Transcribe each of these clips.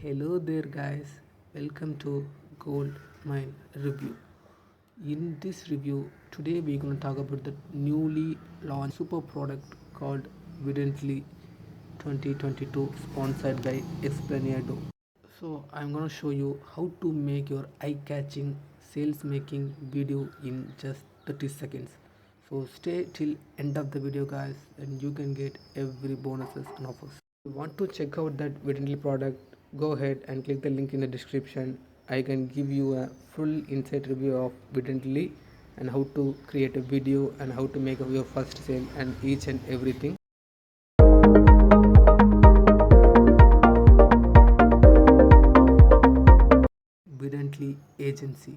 Hello there, guys. Welcome to Gold Mine Review. In this review, today we're going to talk about the newly launched super product called Vidently 2022, sponsored by Esplanado. So, I'm going to show you how to make your eye-catching sales making video in just 30 seconds. So, stay till end of the video, guys, and you can get every bonuses and offers. If you want to check out that Vidently product, go ahead and click the link in the description. I can give you a full insight review of Vidently and how to create a video and how to make your first sale and each and everything. Vidently agency,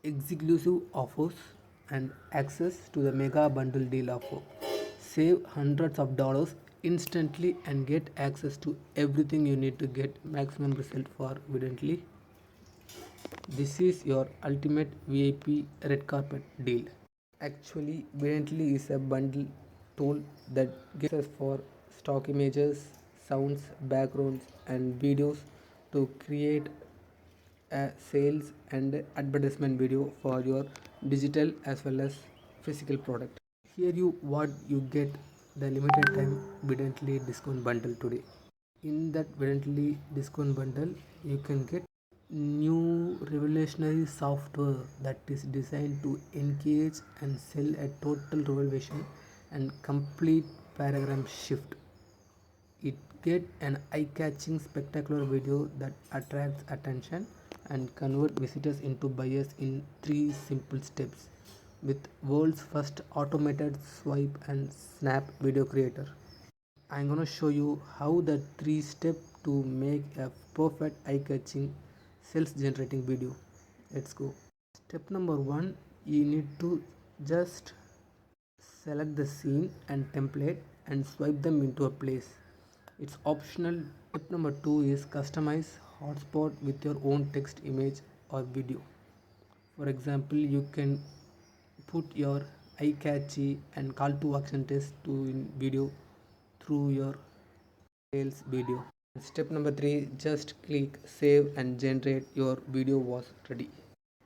exclusive offers and access to the mega bundle deal offer. Save hundreds of dollars instantly and get access to everything you need to get maximum result for Vidently. This is your ultimate VIP red carpet deal. Actually, Vidently is a bundle tool that gives us for stock images, sounds, backgrounds, and videos to create a sales and advertisement video for your digital as well as physical product. Here you what you get the limited time Vidently discount bundle today. In that Vidently discount bundle, you can get new revolutionary software that is designed to engage and sell a total revelation and complete paradigm shift. It get an eye-catching spectacular video that attracts attention and convert visitors into buyers in 3 simple steps with world's first automated swipe and snap video creator. I'm gonna show you how the 3 step to make a perfect eye-catching sales generating video. Let's go. Step number 1, you need to just select the scene and template and swipe them into a place. It's optional. Step number 2 is customize hotspot with your own text, image, or video. For example, you can put your eye catchy and call to action text to in video through your sales video. Step number 3, just click save and generate your video was ready.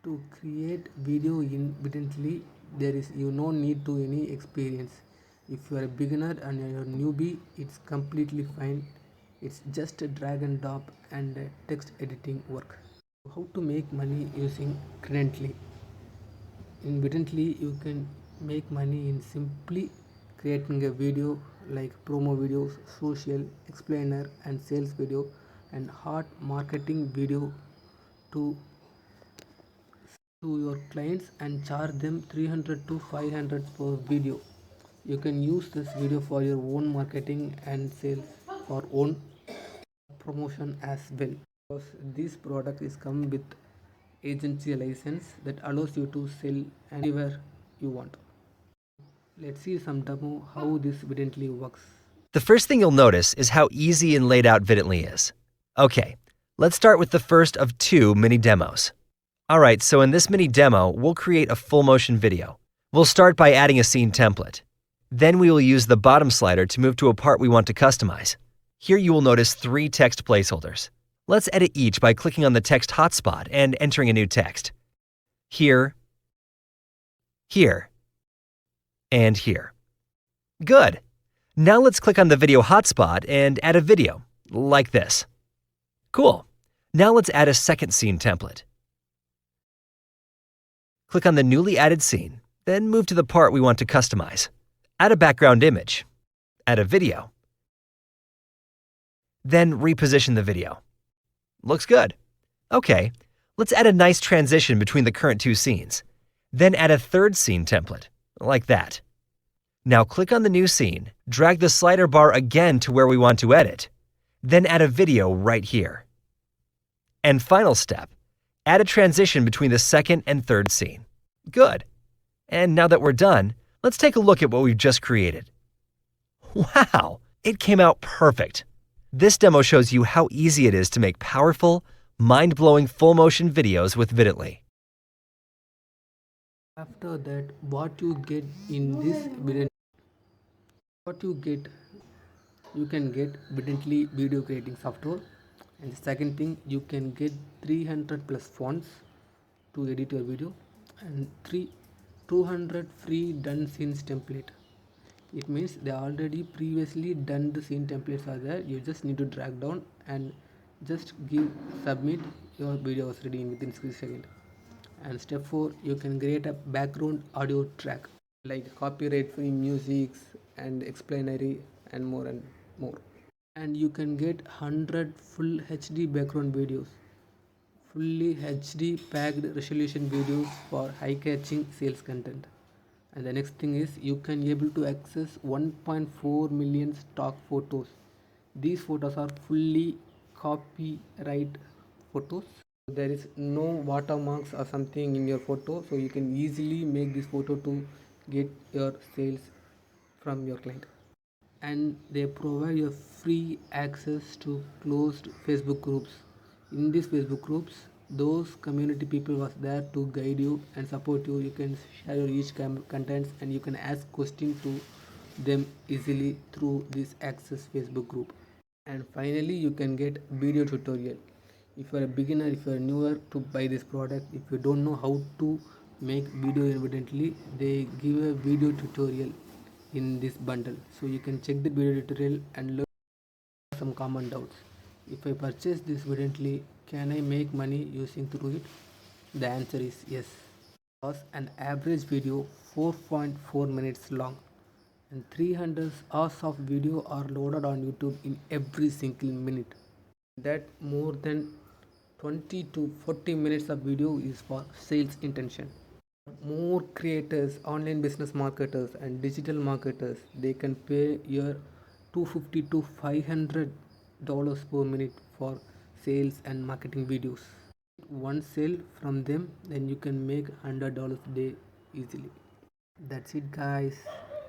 To create video in Vidently, there is you no need to any experience. If you are a beginner and you're a newbie, it's completely fine. It's just a drag and drop and text editing work. How to make money using Vidently? In Vidently, you can make money in simply creating a video like promo videos, social, explainer, and sales video, and hot marketing video to your clients and charge them 300 to 500 per video. You can use this video for your own marketing and sales for own promotion as well. Because this product is come with agency license that allows you to sell anywhere you want. Let's see some demo how this Vidently works. The first thing you'll notice is how easy and laid out Vidently is. Okay, let's start with the first of 2 mini demos. Alright, so in this mini demo, we'll create a full motion video. We'll start by adding a scene template. Then we will use the bottom slider to move to a part we want to customize. Here you will notice 3 text placeholders. Let's edit each by clicking on the text hotspot and entering a new text. Here, here, and here. Good. Now let's click on the video hotspot and add a video, like this. Cool. Now let's add a second scene template. Click on the newly added scene, then move to the part we want to customize. Add a background image. Add a video. Then reposition the video. Looks good. Okay, let's add a nice transition between the current 2 scenes. Then add a third scene template, like that. Now click on the new scene, drag the slider bar again to where we want to edit, then add a video right here. And final step, add a transition between the second and third scene. Good. And now that we're done, let's take a look at what we've just created. Wow, it came out perfect. This demo shows you how easy it is to make powerful, mind-blowing full-motion videos with Vidently. After that, what you get in this Vidently, what you get, you can get Vidently video creating software, And the second thing, you can get 300 plus fonts to edit your video, and 200 free done scenes template. It means they already previously done the scene templates are there. You just need to drag down and just give submit. Your video was ready in within 6 seconds. And step 4, you can create a background audio track like copyright free music and explanatory and more and more. And you can get 100 full HD background videos, fully HD packed resolution videos for high catching sales content. And the next thing is you can able to access 1.4 million stock photos. These photos are fully copyright photos. There is no watermarks or something in your photo, so you can easily make this photo to get your sales from your client. And they provide you free access to closed Facebook groups. In these Facebook groups, those community people was there to guide you and support you. You can share your each contents and you can ask questions to them easily through this access Facebook group. And finally, you can get video tutorial. If you are a beginner, if you are newer to buy this product, if you don't know how to make video evidently, they give a video tutorial in this bundle, so you can check the video tutorial and learn some common doubts. If I purchase this evidently, can I make money using through it? The answer is yes, because an average video 4.4 minutes long and 300 hours of video are loaded on YouTube in every single minute. That more than 20 to 40 minutes of video is for sales intention. More creators, online business marketers and digital marketers, they can pay your 250 to $500 per minute for sales and marketing videos. One sale from them, then you can make $100 a day easily. That's it guys.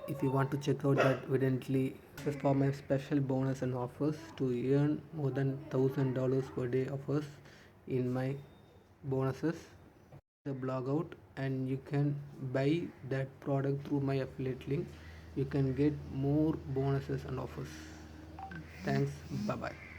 If you want to check out that evidently, this is for my special bonus and offers to earn more than $1,000 per day offers in my bonuses. The blog out and you can buy that product through my affiliate link. You can get more bonuses and offers. Thanks. Bye bye.